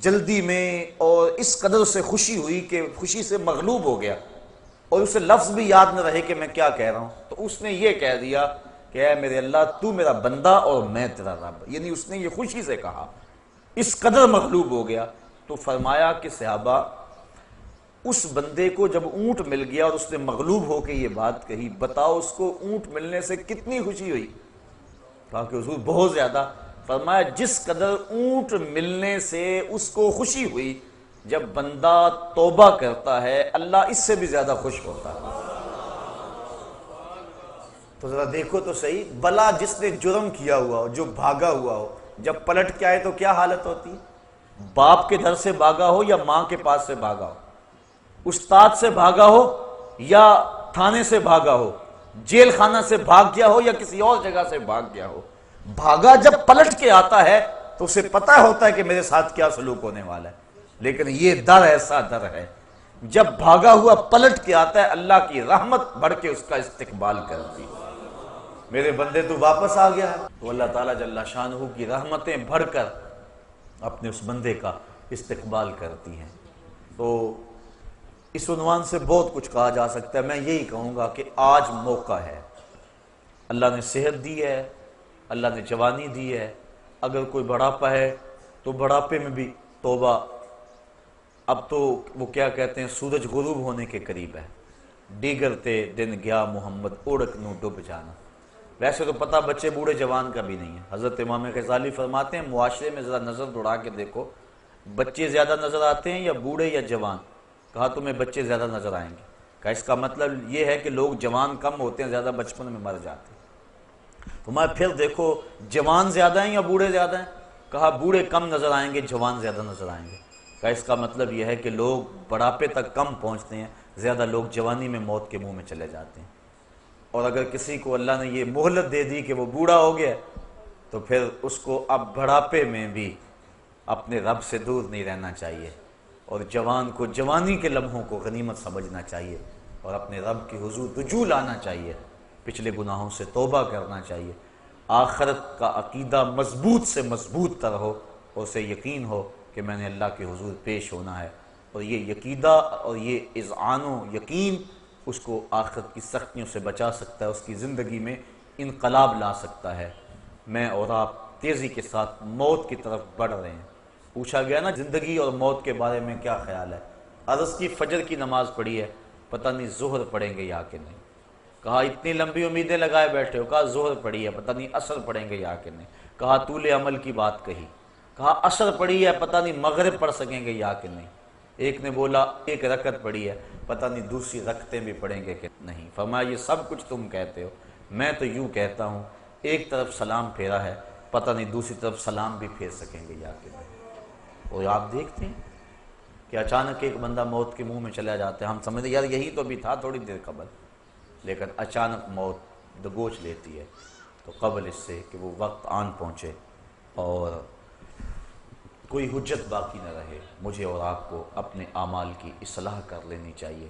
جلدی میں اور اس قدر سے خوشی ہوئی کہ خوشی سے مغلوب ہو گیا، اور اسے لفظ بھی یاد نہ رہے کہ میں کیا کہہ رہا ہوں، تو اس نے یہ کہہ دیا کہ اے میرے اللہ تو میرا بندہ اور میں تیرا رب، یعنی اس نے یہ خوشی سے کہا، اس قدر مغلوب ہو گیا۔ تو فرمایا کہ صحابہ اس بندے کو جب اونٹ مل گیا اور اس نے مغلوب ہو کے یہ بات کہی، بتاؤ اس کو اونٹ ملنے سے کتنی خوشی ہوئی؟ کہا کہ حضور بہت زیادہ۔ فرمایا جس قدر اونٹ ملنے سے اس کو خوشی ہوئی، جب بندہ توبہ کرتا ہے اللہ اس سے بھی زیادہ خوش ہوتا ہے۔ تو ذرا دیکھو تو صحیح، بلا جس نے جرم کیا ہوا ہو، جو بھاگا ہوا ہو، جب پلٹ کے آئے تو کیا حالت ہوتی ہے؟ باپ کے در سے بھاگا ہو یا ماں کے پاس سے بھاگا ہو، استاد سے بھاگا ہو یا تھانے سے بھاگا ہو، جیل خانہ سے بھاگ گیا ہو یا کسی اور جگہ سے بھاگ گیا ہو، بھاگا جب پلٹ کے آتا ہے تو اسے پتہ ہوتا ہے کہ میرے ساتھ کیا سلوک ہونے والا ہے۔ لیکن یہ در ایسا در ہے جب بھاگا ہوا پلٹ کے آتا ہے اللہ کی رحمت بڑھ کے اس کا استقبال کرتی ہے۔ میرے بندے تو واپس آ گیا ہے، تو اللہ تعالیٰ جل شانہ کی رحمتیں بڑھ کر اپنے اس بندے کا استقبال کرتی ہیں۔ تو اس عنوان سے بہت کچھ کہا جا سکتا ہے، میں یہی کہوں گا کہ آج موقع ہے، اللہ نے صحت دی ہے، اللہ نے جوانی دی ہے، اگر کوئی بڑھاپا ہے تو بڑھاپے میں بھی توبہ۔ اب تو وہ کیا کہتے ہیں، سورج غروب ہونے کے قریب ہے، دیگرتے دن گیا محمد اوڑک نو ڈب جانا۔ ویسے تو پتہ بچے بوڑھے جوان کا بھی نہیں ہے۔ حضرت امام غزالی فرماتے ہیں معاشرے میں ذرا نظر دوڑا کے دیکھو، بچے زیادہ نظر آتے ہیں یا بوڑھے یا جوان؟ کہا تمہیں بچے زیادہ نظر آئیں گے۔ کہا اس کا مطلب یہ ہے کہ لوگ جوان کم ہوتے ہیں، زیادہ بچپن میں مر جاتے ہیں۔ تو میں پھر دیکھو جوان زیادہ ہیں یا بوڑھے زیادہ ہیں؟ کہا بوڑھے کم نظر آئیں گے، جوان زیادہ نظر آئیں گے۔ کہا اس کا مطلب یہ ہے کہ لوگ بڑھاپے تک کم پہنچتے ہیں، زیادہ لوگ جوانی میں موت کے منہ میں چلے جاتے ہیں۔ اور اگر کسی کو اللہ نے یہ مہلت دے دی کہ وہ بوڑھا ہو گیا تو پھر اس کو اب بڑھاپے میں بھی اپنے رب سے دور نہیں رہنا چاہیے، اور جوان کو جوانی کے لمحوں کو غنیمت سمجھنا چاہیے، اور اپنے رب کی حضور رجوع لانا چاہیے، پچھلے گناہوں سے توبہ کرنا چاہیے، آخرت کا عقیدہ مضبوط سے مضبوط تر ہو، اور اسے یقین ہو کہ میں نے اللہ کے حضور پیش ہونا ہے، اور یہ عقیدہ اور یہ اذعان و یقین اس کو آخرت کی سختیوں سے بچا سکتا ہے، اس کی زندگی میں انقلاب لا سکتا ہے۔ میں اور آپ تیزی کے ساتھ موت کی طرف بڑھ رہے ہیں۔ پوچھا گیا نا زندگی اور موت کے بارے میں کیا خیال ہے؟ عرض کی فجر کی نماز پڑھی ہے، پتہ نہیں ظہر پڑھیں گے یا کہ نہیں۔ کہا اتنی لمبی امیدیں لگائے بیٹھے ہو، کہا ظہر پڑھی ہے، پتہ نہیں عصر پڑھیں گے یا کہ نہیں۔ کہا طول عمل کی بات کہی، کہا عصر پڑھی ہے، پتہ نہیں مغرب پڑھ سکیں گے یا کہ نہیں۔ ایک نے بولا ایک رکعت پڑھی ہے، پتہ نہیں دوسری رکعتیں بھی پڑھیں گے کہ نہیں۔ فرمایا یہ سب کچھ تم کہتے ہو، میں تو یوں کہتا ہوں ایک طرف سلام پھیرا ہے، پتہ نہیں دوسری طرف سلام بھی پھیر سکیں گے یا کہ نہیں۔ اور آپ دیکھتے ہیں کہ اچانک ایک بندہ موت کے منہ میں چلا جاتا ہے، ہم سمجھتے ہیں یار یہی تو بھی تھا تھوڑی دیر قبل، لیکن اچانک موت دبوچ لیتی ہے۔ تو قبل اس سے کہ وہ وقت آن پہنچے اور کوئی حجت باقی نہ رہے، مجھے اور آپ کو اپنے اعمال کی اصلاح کر لینی چاہیے۔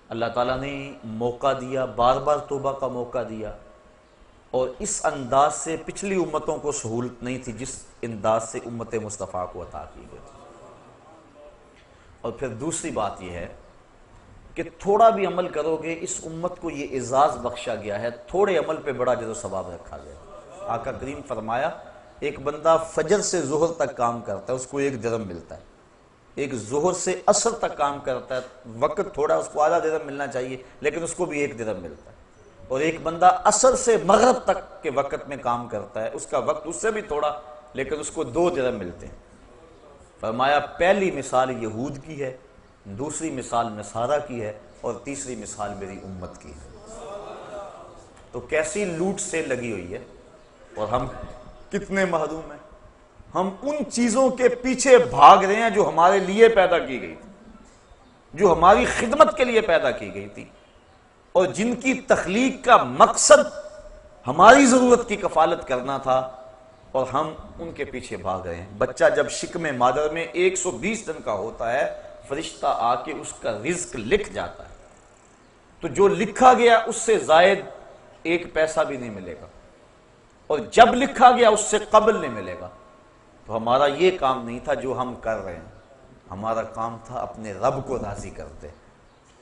اللہ تعالیٰ نے موقع دیا، بار بار توبہ کا موقع دیا، اور اس انداز سے پچھلی امتوں کو سہولت نہیں تھی جس انداز سے امت مصطفیٰ کو عطا کی گئی تھی۔ اور پھر دوسری بات یہ ہے کہ تھوڑا بھی عمل کرو گے، اس امت کو یہ اعزاز بخشا گیا ہے، تھوڑے عمل پہ بڑا اجر و ثواب رکھا گیا۔ آقا کریم فرمایا ایک بندہ فجر سے ظہر تک کام کرتا ہے، اس کو 1 درہم ملتا ہے۔ ایک ظہر سے عصر تک کام کرتا ہے، وقت تھوڑا، اس کو آدھا درہم ملنا چاہیے لیکن اس کو بھی 1 درہم ملتا ہے۔ اور ایک بندہ عصر سے مغرب تک کے وقت میں کام کرتا ہے، اس کا وقت اس سے بھی تھوڑا لیکن اس کو 2 درہم ملتے ہیں۔ فرمایا پہلی مثال یہود کی ہے، دوسری مثال نصارہ کی ہے، اور تیسری مثال میری امت کی ہے۔ تو کیسی لوٹ سے لگی ہوئی ہے، اور ہم کتنے محروم ہیں۔ ہم ان چیزوں کے پیچھے بھاگ رہے ہیں جو ہمارے لیے پیدا کی گئی تھی، جو ہماری خدمت کے لیے پیدا کی گئی تھی، اور جن کی تخلیق کا مقصد ہماری ضرورت کی کفالت کرنا تھا، اور ہم ان کے پیچھے بھاگ رہے ہیں۔ بچہ جب شکم مادر میں 120 دن کا ہوتا ہے، فرشتہ آ کے اس کا رزق لکھ جاتا ہے، تو جو لکھا گیا اس سے زائد 1 پیسہ بھی نہیں ملے گا، اور جب لکھا گیا اس سے قبل نہیں ملے گا۔ تو ہمارا یہ کام نہیں تھا جو ہم کر رہے ہیں، ہمارا کام تھا اپنے رب کو راضی کرتے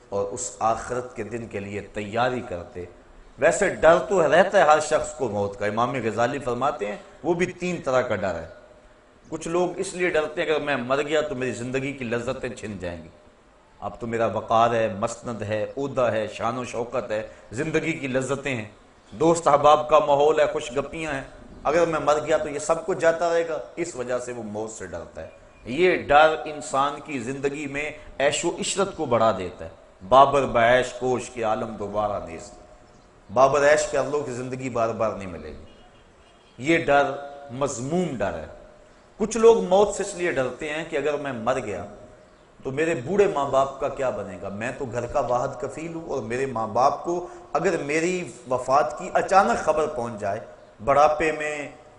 اور اس آخرت کے دن کے لیے تیاری کرتے۔ ویسے ڈر تو رہتا ہے ہر شخص کو موت کا، امام غزالی فرماتے ہیں وہ بھی 3 طرح کا ڈر ہے۔ کچھ لوگ اس لیے ڈرتے ہیں کہ میں مر گیا تو میری زندگی کی لذتیں چھن جائیں گی، اب تو میرا وقار ہے، مسند ہے، عہدہ ہے، شان و شوکت ہے، زندگی کی لذتیں ہیں، دوست احباب کا ماحول ہے، خوش گپیاں ہیں، اگر میں مر گیا تو یہ سب کچھ جاتا رہے گا، اس وجہ سے وہ موت سے ڈرتا ہے۔ یہ ڈر انسان کی زندگی میں عیش و عشرت کو بڑھا دیتا ہے۔ بابر بعیش کوش کے عالم دوبارہ نیست، بابر عیش کر لو کہ زندگی بار بار نہیں ملے گی۔ یہ ڈر مذموم ڈر ہے۔ کچھ لوگ موت سے اس لیے ڈرتے ہیں کہ اگر میں مر گیا تو میرے بوڑھے ماں باپ کا کیا بنے گا، میں تو گھر کا واحد کفیل ہوں، اور میرے ماں باپ کو اگر میری وفات کی اچانک خبر پہنچ جائے، بڑھاپے میں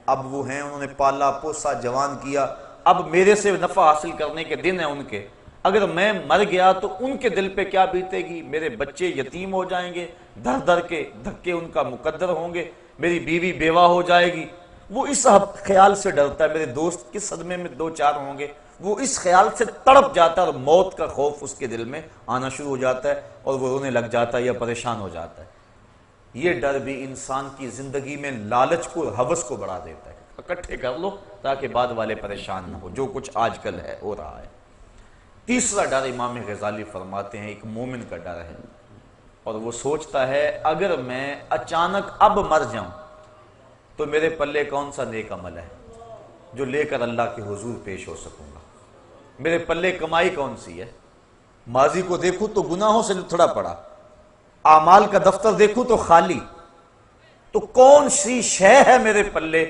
اب وہ ہیں، انہوں نے پالا پوسا جوان کیا، اب میرے سے نفع حاصل کرنے کے دن ہیں ان کے، اگر میں مر گیا تو ان کے دل پہ کیا بیتے گی، میرے بچے یتیم ہو جائیں گے، در در کے دھکے ان کا مقدر ہوں گے، میری بیوی بیوہ ہو جائے گی۔ وہ اس خیال سے ڈرتا ہے، میرے دوست کس صدمے میں دو چار ہوں گے، وہ اس خیال سے تڑپ جاتا ہے، اور موت کا خوف اس کے دل میں آنا شروع ہو جاتا ہے، اور وہ رونے لگ جاتا ہے یا پریشان ہو جاتا ہے۔ یہ ڈر بھی انسان کی زندگی میں لالچ کو، ہوس کو بڑھا دیتا ہے، اکٹھے کر لو تاکہ بعد والے پریشان نہ ہو، جو کچھ آج کل ہے ہو رہا ہے۔ تیسرا ڈر امام غزالی فرماتے ہیں ایک مومن کا ڈر ہے، اور وہ سوچتا ہے اگر میں اچانک اب مر جاؤں تو میرے پلے کون سا نیک عمل ہے جو لے کر اللہ کے حضور پیش ہو سکوں گا، میرے پلے کمائی کون سی ہے، ماضی کو دیکھوں تو گناہوں سے لتھڑا پڑا، اعمال کا دفتر دیکھوں تو خالی، تو کون سی شے ہے میرے پلے،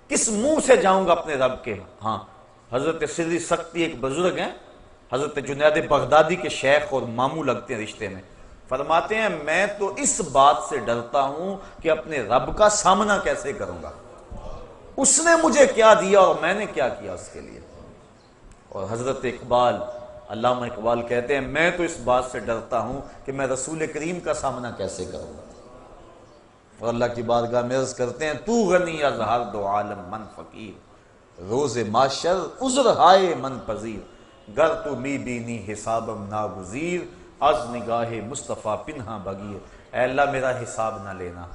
کس منہ سے جاؤں گا اپنے رب کے ہاں۔ حضرت سری سختی ایک بزرگ ہیں، حضرت جنید بغدادی کے شیخ اور ماموں لگتے ہیں رشتے میں، فرماتے ہیں میں تو اس بات سے ڈرتا ہوں کہ اپنے رب کا سامنا کیسے کروں گا، اس نے مجھے کیا دیا اور میں نے کیا کیا اس کے لیے۔ اور حضرت اقبال، علامہ اقبال کہتے ہیں میں تو اس بات سے ڈرتا ہوں کہ میں رسول کریم کا سامنا کیسے کروں گا، اور اللہ کی بارگاہ میں عرض کرتے ہیں تو غنی از ہر دو عالم من فقیر، روز معاشر عذر ہائے من پذیر، گر تو می بینی حسابم ناگزیر، از نگاہ مصطفیٰ پنہا بگیر۔ اے اللہ میرا حساب نہ لینا،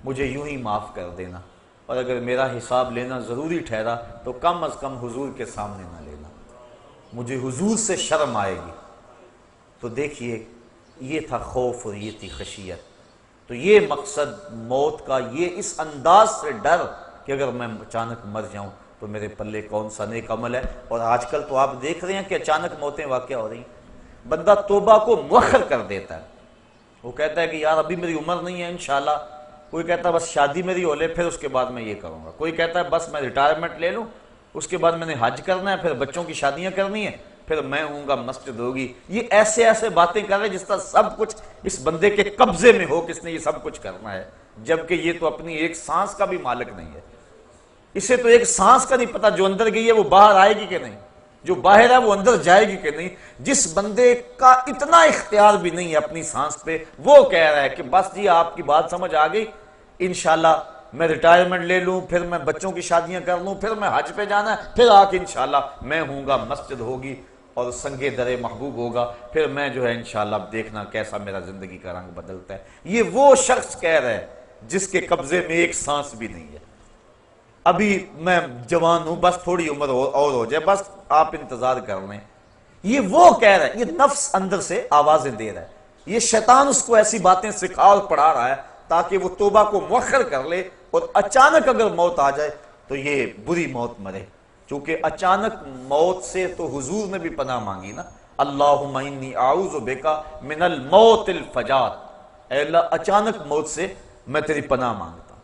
مجھے یوں ہی معاف کر دینا، اور اگر میرا حساب لینا ضروری ٹھہرا تو کم از کم حضور کے سامنے نہ لینا، مجھے حضور سے شرم آئے گی۔ تو دیکھیے یہ تھا خوف اور یہ تھی خشیت، تو یہ مقصد موت کا، یہ اس انداز سے ڈر کہ اگر میں اچانک مر جاؤں تو میرے پلے کون سا نیک عمل ہے۔ اور آج کل تو آپ دیکھ رہے ہیں کہ اچانک موتیں واقع ہو رہی ہیں، بندہ توبہ کو مؤخر کر دیتا ہے، وہ کہتا ہے کہ یار ابھی میری عمر نہیں ہے انشاءاللہ، کوئی کہتا ہے بس شادی میری ہو لے پھر اس کے بعد میں یہ کروں گا، کوئی کہتا ہے بس میں ریٹائرمنٹ لے لوں اس کے بعد میں نے حج کرنا ہے، پھر بچوں کی شادیاں کرنی ہے، پھر میں ہوں گا مسجد ہوگی۔ یہ ایسے ایسے باتیں کر رہے جس طرح سب کچھ اس بندے کے قبضے میں ہو، کس نے یہ سب کچھ کرنا ہے، جبکہ یہ تو اپنی ایک سانس کا بھی مالک نہیں ہے، اسے تو ایک سانس کا نہیں پتا، جو اندر گئی ہے وہ باہر آئے گی کہ نہیں، جو باہر ہے وہ اندر جائے گی کہ نہیں۔ جس بندے کا اتنا اختیار بھی نہیں ہے اپنی سانس پہ، وہ کہہ رہا ہے کہ بس جی آپ کی بات سمجھ آ گئی، انشاءاللہ میں ریٹائرمنٹ لے لوں، پھر میں بچوں کی شادیاں کر لوں، پھر میں حج پہ جانا ہے، پھر آ کے انشاءاللہ میں ہوں گا، مسجد ہوگی اور سنگے درے محبوب ہوگا، پھر میں جو ہے انشاءاللہ دیکھنا کیسا میرا زندگی کا رنگ بدلتا ہے۔ یہ وہ شخص کہہ رہا ہے جس کے قبضے میں ایک سانس بھی نہیں ہے، ابھی میں جوان ہوں، بس تھوڑی عمر اور ہو جائے، بس آپ انتظار کر لیں۔ یہ وہ کہہ رہا ہے، یہ نفس اندر سے آوازیں دے رہا ہے، یہ شیطان اس کو ایسی باتیں سکھا اور پڑھا رہا ہے تاکہ وہ توبہ کو مؤخر کر لے، اور اچانک اگر موت آ جائے تو یہ بری موت مرے، چونکہ اچانک موت سے تو حضور نے بھی پناہ مانگی نا، اللہم انی اعوذ بک من الموت الفجاۃ، اے اللہ اچانک موت سے میں تیری پناہ مانگتا ہوں،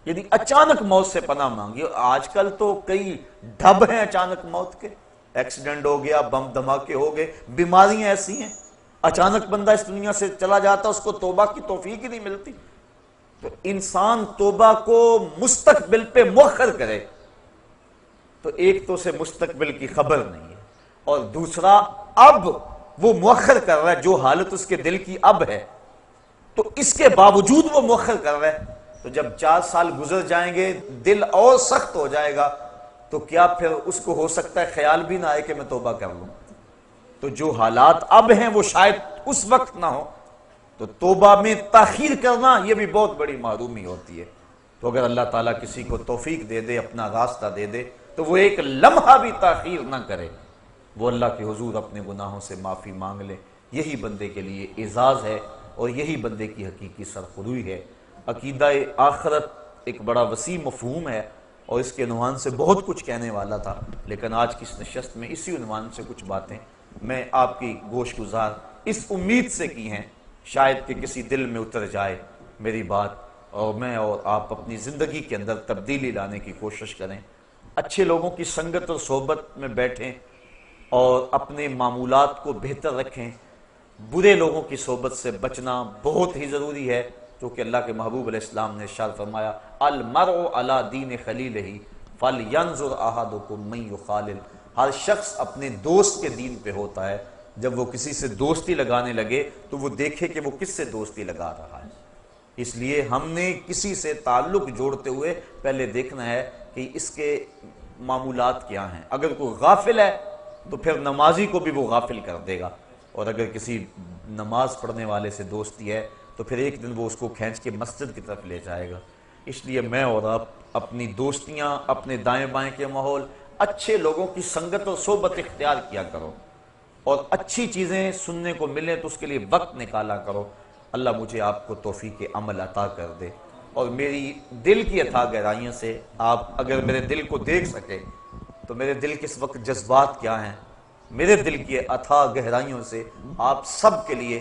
یعنی اچانک موت سے پناہ مانگی۔ آج کل تو کئی ڈھب ہیں اچانک موت کے، ایکسیڈنٹ ہو گیا، بم دھماکے ہو گئے، بیماریاں ایسی ہیں، اچانک بندہ اس دنیا سے چلا جاتا، اس کو توبہ کی توفیق ہی نہیں ملتی۔ تو انسان توبہ کو مستقبل پہ مؤخر کرے تو ایک تو اسے مستقبل کی خبر نہیں ہے، اور دوسرا اب وہ مؤخر کر رہا ہے جو حالت اس کے دل کی اب ہے، تو اس کے باوجود وہ مؤخر کر رہا ہے، تو جب 4 سال گزر جائیں گے دل اور سخت ہو جائے گا، تو کیا پھر اس کو ہو سکتا ہے خیال بھی نہ آئے کہ میں توبہ کر لوں؟ تو جو حالات اب ہیں وہ شاید اس وقت نہ ہو، تو توبہ میں تاخیر کرنا یہ بھی بہت بڑی معرومی ہوتی ہے۔ تو اگر اللہ تعالیٰ کسی کو توفیق دے دے، اپنا راستہ دے دے، تو وہ ایک لمحہ بھی تاخیر نہ کرے، وہ اللہ کے حضور اپنے گناہوں سے معافی مانگ لے، یہی بندے کے لیے اعزاز ہے، اور یہی بندے کی حقیقی سرخروئی ہے۔ عقیدہ آخرت ایک بڑا وسیع مفہوم ہے، اور اس کے عنوان سے بہت کچھ کہنے والا تھا، لیکن آج کی اس نشست میں اسی عنوان سے کچھ باتیں میں آپ کی گوش گزار اس امید سے کی ہیں شاید کہ کسی دل میں اتر جائے میری بات، اور میں اور آپ اپنی زندگی کے اندر تبدیلی لانے کی کوشش کریں، اچھے لوگوں کی سنگت اور صحبت میں بیٹھیں اور اپنے معمولات کو بہتر رکھیں، برے لوگوں کی صحبت سے بچنا بہت ہی ضروری ہے، کیونکہ اللہ کے محبوب علیہ السلام نے ارشاد فرمایا المرء علی دین خلیلہ فَلْيَنْظُرْ أَحَدُكُمْ مَنْ يُخَالِلْ، ہر شخص اپنے دوست کے دین پہ ہوتا ہے، جب وہ کسی سے دوستی لگانے لگے تو وہ دیکھے کہ وہ کس سے دوستی لگا رہا ہے۔ اس لیے ہم نے کسی سے تعلق جوڑتے ہوئے پہلے دیکھنا ہے کہ اس کے معمولات کیا ہیں۔ اگر کوئی غافل ہے تو پھر نمازی کو بھی وہ غافل کر دے گا، اور اگر کسی نماز پڑھنے والے سے دوستی ہے تو پھر ایک دن وہ اس کو کھینچ کے مسجد کی طرف لے جائے گا۔ اس لیے میں اور آپ اپنی دوستیاں، اپنے دائیں بائیں کے ماحول، اچھے لوگوں کی سنگت اور صحبت اختیار کیا کرو، اور اچھی چیزیں سننے کو ملیں تو اس کے لیے وقت نکالا کرو۔ اللہ مجھے آپ کو توفیق عمل عطا کر دے، اور میری دل کی اتھاہ گہرائیوں سے آپ اگر میرے دل کو دیکھ سکے تو میرے دل کے اس وقت جذبات کیا ہیں، میرے دل کی اتھاہ گہرائیوں سے آپ سب کے لیے،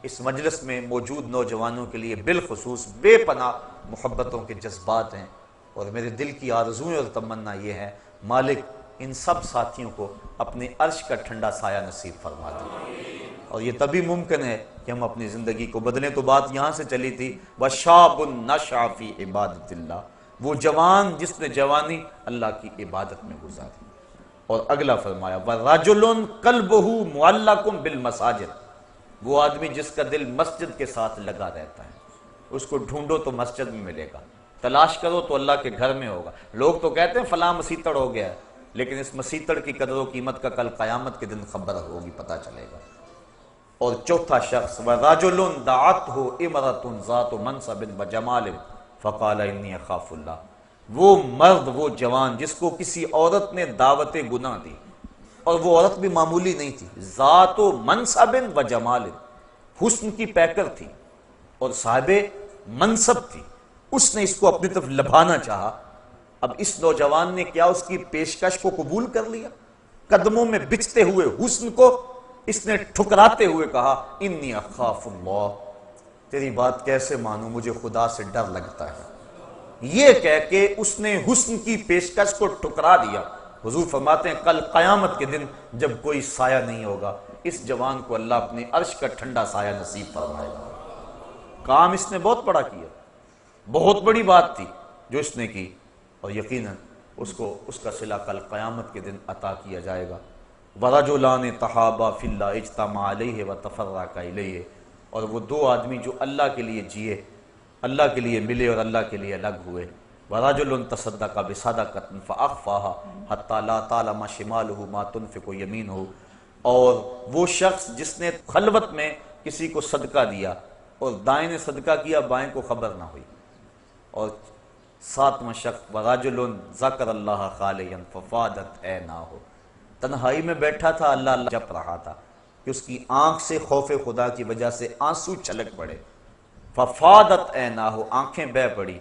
اس مجلس میں موجود نوجوانوں کے لیے بالخصوص بے پناہ محبتوں کے جذبات ہیں، اور میرے دل کی آرزوئیں اور تمنا یہ ہے مالک ان سب ساتھیوں کو اپنے عرش کا ٹھنڈا سایہ نصیب فرما دے، اور یہ تبھی ممکن ہے کہ ہم اپنی زندگی کو بدلیں۔ تو بات یہاں سے چلی تھی وَشَابٌ نَشَأَ فِي عِبَادَةِ اللَّهِ، وہ جوان جس نے جوانی اللہ کی عبادت میں گزاری۔ اور اگلا فرمایا وَرَجُلٌ قَلْبُهُ مُعَلَّقٌ بِالْمَسَاجِدِ، وہ آدمی جس کا دل مسجد کے ساتھ لگا رہتا ہے، اس کو ڈھونڈو تو مسجد میں ملے گا، تلاش کرو تو اللہ کے گھر میں ہوگا۔ لوگ تو کہتے ہیں فلاں مسیتڑ ہو گیا ہے، لیکن اس مسیتڑ کی قدر و قیمت کا کل قیامت کے دن خبر ہوگی، پتہ چلے گا۔ اور چوتھا شخص وَرَجُلٌ دَعَتْهُ امْرَأَةٌ ذَاتُ مَنْصَبٍ وَجَمَالٍ فَقَالَ إِنِّي أَخَافُ اللَّهَ، وہ مرد، وہ جوان جس کو کسی عورت نے دعوت گناہ دی، اور وہ عورت بھی معمولی نہیں تھی، ذات و منصب و جمال، حسن کی پیکر تھی اور صاحب منصب تھی، اس نے اس کو اپنی طرف لبھانا چاہا۔ اب اس نوجوان نے کیا اس کی پیشکش کو قبول کر لیا؟ قدموں میں بچھتے ہوئے حسن کو اس نے ٹھکراتے ہوئے کہا انی اخاف اللہ، تیری بات کیسے مانوں، مجھے خدا سے ڈر لگتا ہے۔ یہ کہہ کے اس نے حسن کی پیشکش کو ٹھکرا دیا۔ حضور فرماتے ہیں کل قیامت کے دن جب کوئی سایہ نہیں ہوگا، اس جوان کو اللہ اپنے عرش کا ٹھنڈا سایہ نصیب فرمائے گا۔ کام اس نے بہت بڑا کیا، بہت بڑی بات تھی جو اس نے کی، اور یقیناً اس کو اس کا صلہ کل قیامت کے دن عطا کیا جائے گا۔ وَرَجُلَانِ تَحَابَا فِي اللَّهِ اجْتَمَعَا عَلَيْهِ وَتَفَرَّقَا إِلَيْهِ، اور وہ دو آدمی جو اللہ کے لیے جیے، اللہ کے لیے ملے اور اللہ کے لیے الگ ہوئے۔ وَرَجُلٌ تَصَدَّقَ بِصَدَقَةٍ فَأَخْفَاهَا حَتَّى لَا تَعْلَمَ شِمَالُهُ مَا تُنْفِقُ يَمِينُهُ، اور وہ شخص جس نے خلوت میں کسی کو صدقہ دیا اور دائیں نے صدقہ کیا، بائیں کو خبر نہ ہوئی۔ اور ساتواں شخص وَرَجُلٌ ذَكَرَ اللَّهَ خَالِيًا فَفَاضَتْ عَيْنَاهُ، تنہائی میں بیٹھا تھا، اللہ اللہ جپ رہا تھا کہ اس کی آنکھ سے خوف خدا کی وجہ سے آنسو چھلک پڑے۔ فَفَاضَتْ عَيْنَاهُ، آنکھیں بہہ پڑی۔